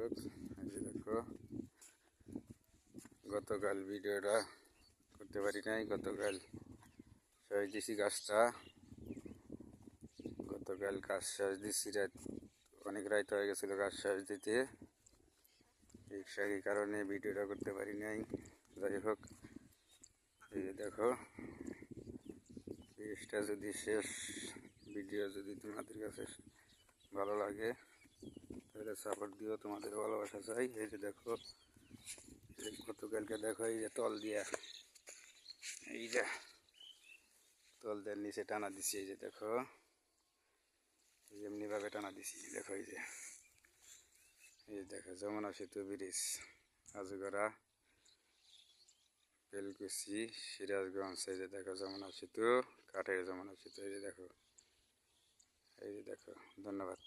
দর্শক, এই যে দেখো গতকাল ভিডিওটা করতে পারি নাই। গতকাল সাজ দিছি গাছটা, গতকাল গাছ সাজ দিচ্ছি অনেক রাত হয়ে গেছিলো গাছ সাজ দিতে। এই কারণে ভিডিওটা করতে পারি নাই। যাই হোক, এই যে দেখো জিনিসটা যদি শেষ ভিডিও যদি তোমাদের কাছে ভালো লাগে তাহলে সাপোর্ট দিও, তোমাদের ভালোবাসা চাই। এই যে দেখো গতকালকে দেখো এই যে তল দিয়া, এই যে তল দেওয়ার নিচে টানা দিছি। এই যে দেখো এমনিভাবে টানা দিছি। দেখো এই যে দেখো যমুনা সেতু ব্রিজ, আজগরা, বেলকুচি, সিরাজগঞ্জ। এই যে দেখো যমুনা সেতু, কাঠের যমুনা সেতু। এই যে দেখো, ধন্যবাদ।